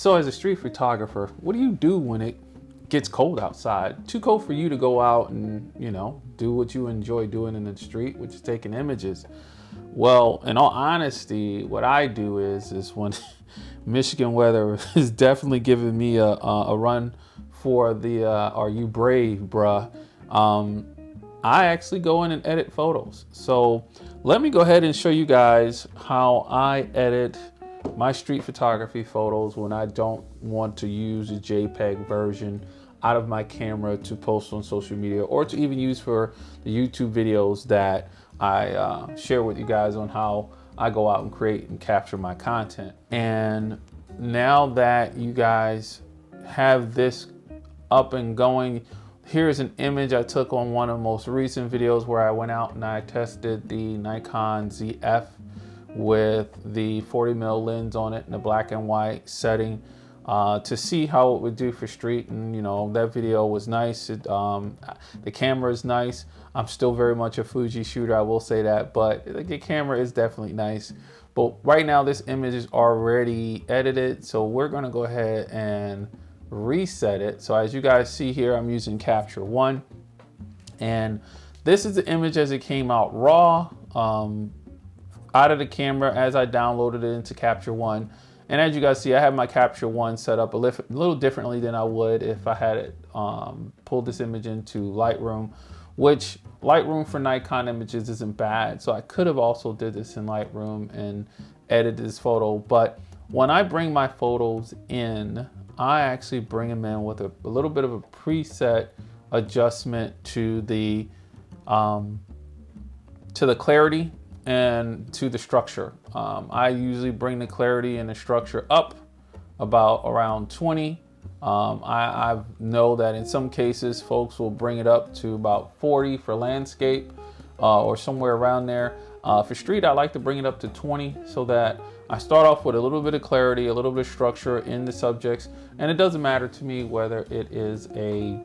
So as a street photographer, what do you do when it gets cold outside? Too cold for you to go out and, do what you enjoy doing in the street, which is taking images. Well, in all honesty, what I do is when Michigan weather is definitely giving me a run for the are you brave, bruh? I actually go in and edit photos. So let me go ahead and show you guys how I edit my street photography photos when I don't want to use a JPEG version out of my camera to post on social media, or to even use for the YouTube videos that I share with you guys on how I go out and create and capture my content. And now that you guys have this up and going, here's an image I took on one of the most recent videos where I went out and I tested the Nikon ZF with the 40mm lens on it in the black and white setting to see how it would do for street. And that video was nice. The camera is nice. I'm still very much a Fuji shooter, I will say that, but the camera is definitely nice. But right now this image is already edited, so we're gonna go ahead and reset it. So as you guys see here, I'm using Capture One, and this is the image as it came out raw out of the camera as I downloaded it into Capture One. And as you guys see, I have my Capture One set up a little differently than I would if I had it pulled this image into Lightroom, which Lightroom for Nikon images isn't bad. So I could have also did this in Lightroom and edited this photo. But when I bring my photos in, I actually bring them in with a little bit of a preset adjustment to the clarity and to the structure. I usually bring the clarity and the structure up about around 20. I know that in some cases folks will bring it up to about 40 for landscape or somewhere around there. For street, I like to bring it up to 20 so that I start off with a little bit of clarity, a little bit of structure in the subjects, and it doesn't matter to me whether it is a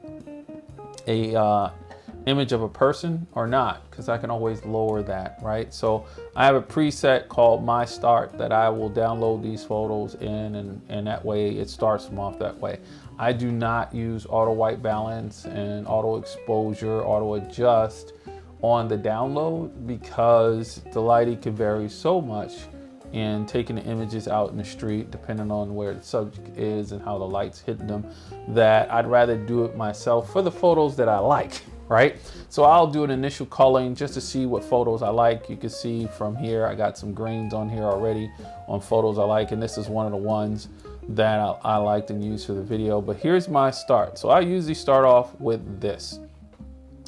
image of a person or not, because I can always lower that, right? So I have a preset called My Start that I will download these photos in, and that way it starts them off that way. I do not use auto white balance and auto exposure, auto adjust on the download, because the lighting can vary so much in taking the images out in the street, depending on where the subject is and how the light's hitting them, that I'd rather do it myself for the photos that I like, right? So I'll do an initial culling just to see what photos I like. You can see from here, I got some greens on here already on photos I like, and this is one of the ones that I liked and used for the video. But here's my start. So I usually start off with this.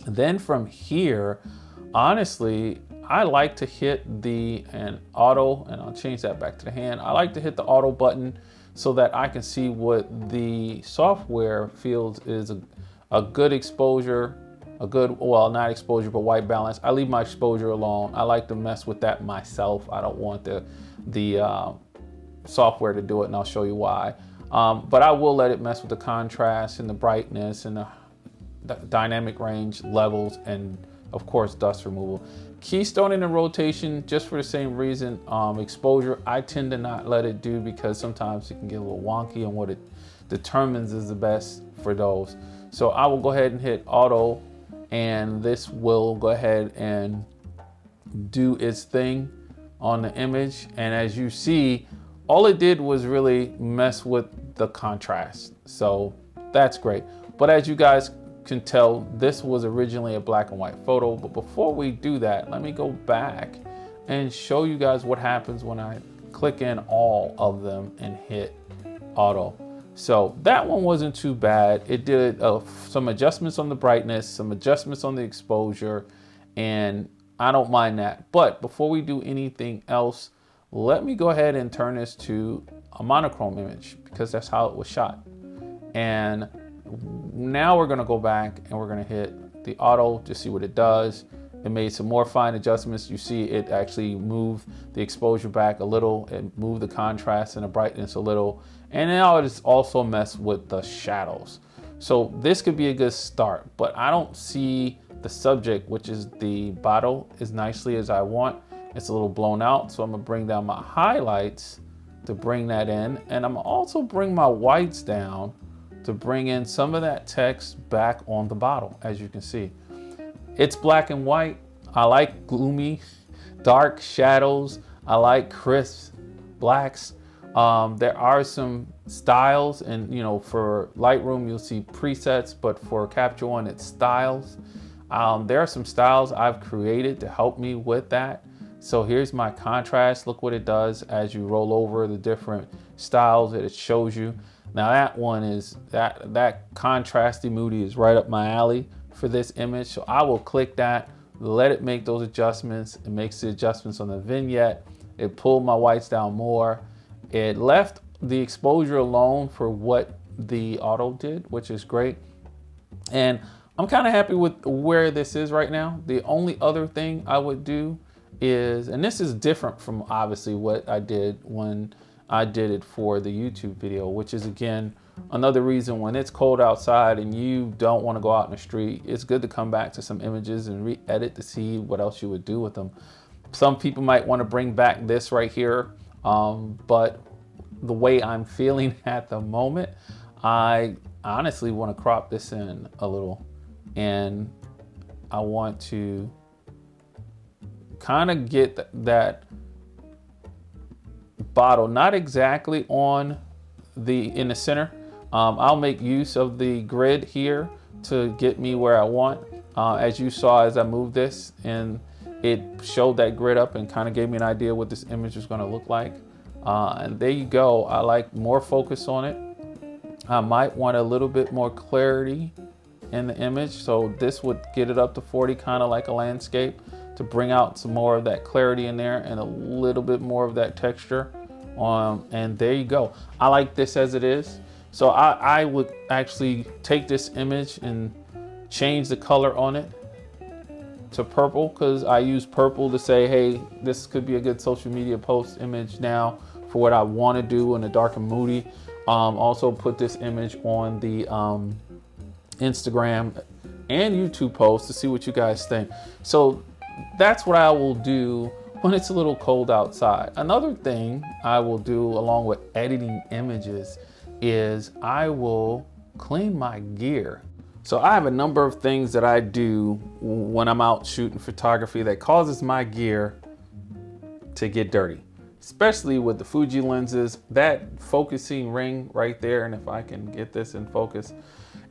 Then from here, honestly, I like to hit auto, and I'll change that back to the hand. I like to hit the auto button so that I can see what the software feels is a good exposure, well, not exposure, but white balance. I leave my exposure alone. I like to mess with that myself. I don't want the software to do it, and I'll show you why. But I will let it mess with the contrast and the brightness and the dynamic range levels, and of course dust removal. Keystoning and rotation, just for the same reason. Exposure, I tend to not let it do, because sometimes it can get a little wonky, and what it determines is the best for those. So I will go ahead and hit auto, and this will go ahead and do its thing on the image. And as you see, all it did was really mess with the contrast. So that's great. But as you guys can tell, this was originally a black and white photo. But before we do that, let me go back and show you guys what happens when I click in all of them and hit auto. So that one wasn't too bad. It did some adjustments on the brightness, some adjustments on the exposure, and I don't mind that. But before we do anything else, let me go ahead and turn this to a monochrome image, because that's how it was shot. And now we're gonna go back and we're gonna hit the auto to see what it does. It made some more fine adjustments. You see it actually moved the exposure back a little. It moved the contrast and the brightness a little. And now it's also messed with the shadows. So this could be a good start, but I don't see the subject, which is the bottle, as nicely as I want. It's a little blown out. So I'm gonna bring down my highlights to bring that in. And I'm also bring my whites down to bring in some of that text back on the bottle. As you can see, it's black and white. I like gloomy, dark shadows. I like crisp blacks. There are some styles, and you know, for Lightroom you'll see presets, but for Capture One it's styles. There are some styles I've created to help me with that. So here's my contrast. Look what it does as you roll over the different styles that it shows you. Now that one is, that contrasty moody is right up my alley for this image. So I will click that, let it make those adjustments. It makes the adjustments on the vignette. It pulled my whites down more. It left the exposure alone for what the auto did, which is great. And I'm kind of happy with where this is right now. The only other thing I would do is, and this is different from obviously what I did when I did it for the YouTube video, which is again, another reason when it's cold outside and you don't want to go out in the street, it's good to come back to some images and re-edit to see what else you would do with them. Some people might want to bring back this right here, but the way I'm feeling at the moment, I honestly want to crop this in a little, and I want to kind of get that bottle not exactly on in the center. I'll make use of the grid here to get me where I want. As you saw as I moved this, and it showed that grid up and kind of gave me an idea what this image is going to look like. And there you go. I like more focus on it. I might want a little bit more clarity in the image, so this would get it up to 40, kind of like a landscape, to bring out some more of that clarity in there and a little bit more of that texture. And there you go. I like this as it is. So I would actually take this image and change the color on it to purple, because I use purple to say, hey, this could be a good social media post image now for what I want to do in the dark and moody. Also put this image on the Instagram and YouTube post to see what you guys think. So that's what I will do when it's a little cold outside. Another thing I will do along with editing images is I will clean my gear. So I have a number of things that I do when I'm out shooting photography that causes my gear to get dirty, especially with the Fuji lenses. That focusing ring right there, and if I can get this in focus,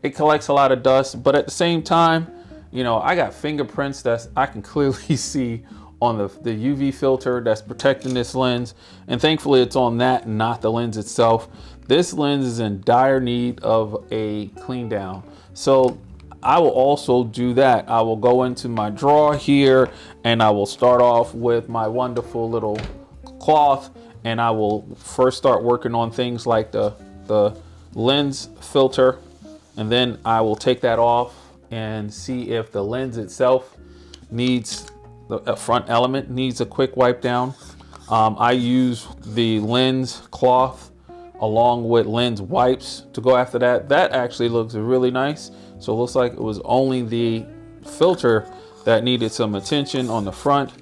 it collects a lot of dust, but at the same time, you know, I got fingerprints that I can clearly see on the UV filter that's protecting this lens, and thankfully it's on that and not the lens itself. This lens is in dire need of a clean down. So I will also do that. I will go into my drawer here and I will start off with my wonderful little cloth, and I will first start working on things like the lens filter, and then I will take that off and see if the lens itself needs, the front element needs a quick wipe down. I use the lens cloth along with lens wipes to go after that. That actually looks really nice. So it looks like it was only the filter that needed some attention on the front.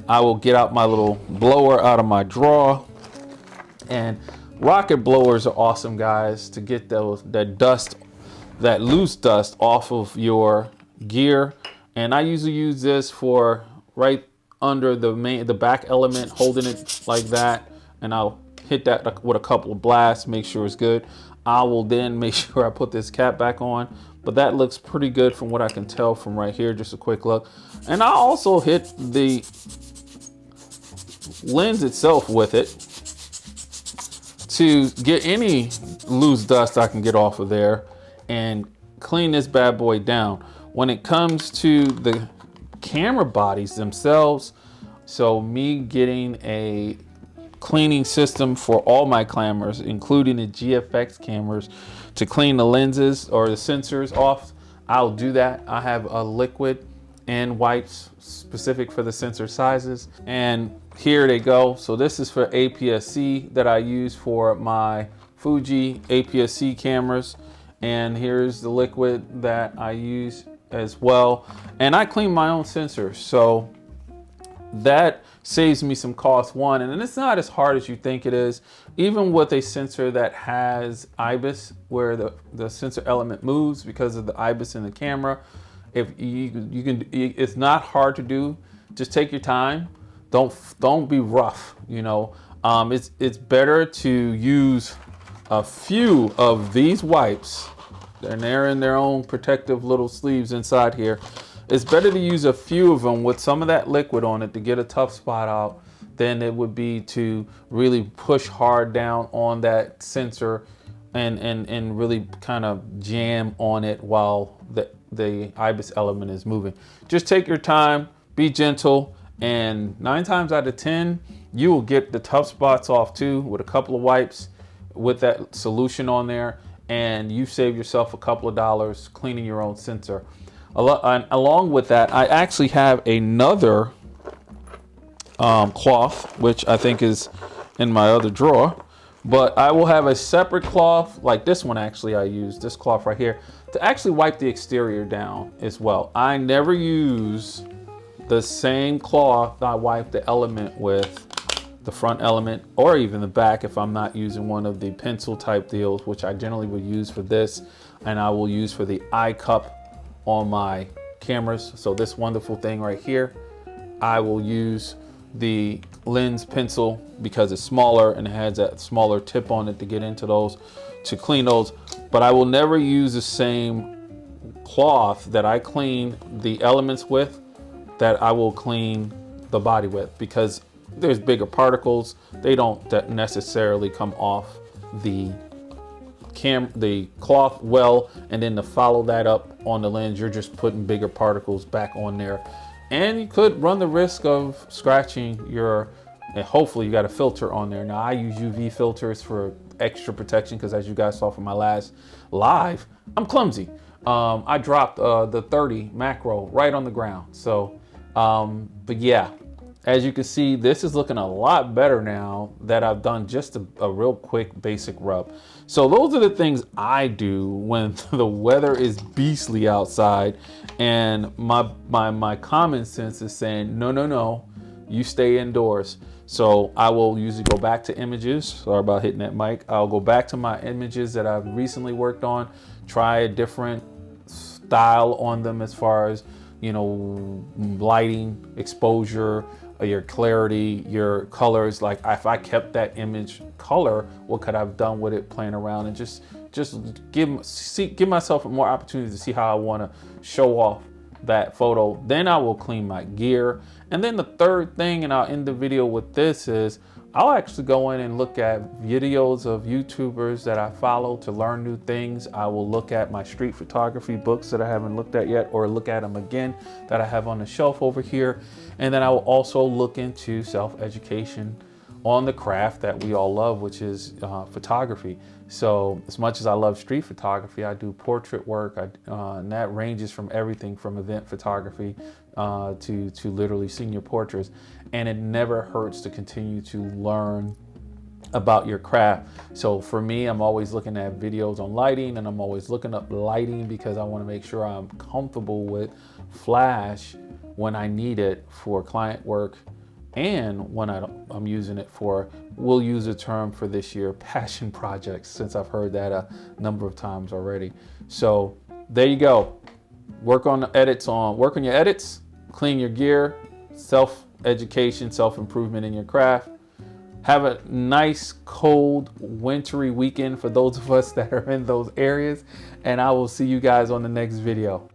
I will get out my little blower out of my drawer, and rocket blowers are awesome, guys, to get that dust, that loose dust off of your gear. And I usually use this for right under the back element, holding it like that, and I'll hit that with a couple of blasts, make sure it's good. I will then make sure I put this cap back on, but that looks pretty good from what I can tell from right here, just a quick look. And I also hit the lens itself with it to get any loose dust I can get off of there and clean this bad boy down. When it comes to the camera bodies themselves, so me getting a cleaning system for all my cameras, including the GFX cameras, to clean the lenses or the sensors off, I'll do that. I have a liquid and wipes specific for the sensor sizes, and here they go. So this is for APS-C that I use for my Fuji APS-C cameras, and here's the liquid that I use as well. And I clean my own sensors, so that saves me some cost, one, and it's not as hard as you think it is. Even with a sensor that has IBIS, where the sensor element moves because of the IBIS in the camera, if you can, it's not hard to do. Just take your time. Don't be rough. You know, it's better to use a few of these wipes, and they're in their own protective little sleeves inside here. It's better to use a few of them with some of that liquid on it to get a tough spot out than it would be to really push hard down on that sensor and really kind of jam on it while the IBIS element is moving. Just take your time, be gentle, and 9 times out of 10, you will get the tough spots off too with a couple of wipes with that solution on there, and you save yourself a couple of dollars cleaning your own sensor. Along with that, I actually have another cloth, which I think is in my other drawer, but I will have a separate cloth like this one. Actually, I use this cloth right here to actually wipe the exterior down as well. I never use the same cloth I wipe the element with, the front element, or even the back if I'm not using one of the pencil type deals, which I generally would use for this, and I will use for the eye cup on my cameras. So this wonderful thing right here, I will use the lens pencil because it's smaller and it has that smaller tip on it to get into those, to clean those. But I will never use the same cloth that I clean the elements with that I will clean the body with, because there's bigger particles. They don't necessarily come off the cloth well, and then to follow that up on the lens, you're just putting bigger particles back on there, and you could run the risk of scratching and hopefully you got a filter on there. Now I use UV filters for extra protection because, as you guys saw from my last live, I'm clumsy. I dropped the 30 macro right on the ground. So but yeah, as you can see, this is looking a lot better now that I've done just a real quick basic rub. So those are the things I do when the weather is beastly outside and my common sense is saying, no, you stay indoors. So I will usually go back to images. Sorry about hitting that mic. I'll go back to my images that I've recently worked on, try a different style on them as far as, you know, lighting, exposure, your clarity, your colors. Like if I kept that image color, what could I have done with it playing around, and just give myself more opportunity to see how I want to show off that photo. Then I will clean my gear. And then the third thing, and I'll end the video with this, is I'll actually go in and look at videos of YouTubers that I follow to learn new things. I will look at my street photography books that I haven't looked at yet, or look at them again that I have on the shelf over here. And then I will also look into self-education on the craft that we all love, which is photography. So as much as I love street photography, I do portrait work, and that ranges from everything from event photography to literally senior portraits. And it never hurts to continue to learn about your craft. So for me, I'm always looking at videos on lighting, and I'm always looking up lighting because I want to make sure I'm comfortable with flash when I need it for client work, and when I'm using it for, we'll use a term for this year, passion projects, since I've heard that a number of times already. So there you go. Work on your edits, clean your gear, self-education, self-improvement in your craft. Have a nice, cold, wintry weekend for those of us that are in those areas, and I will see you guys on the next video.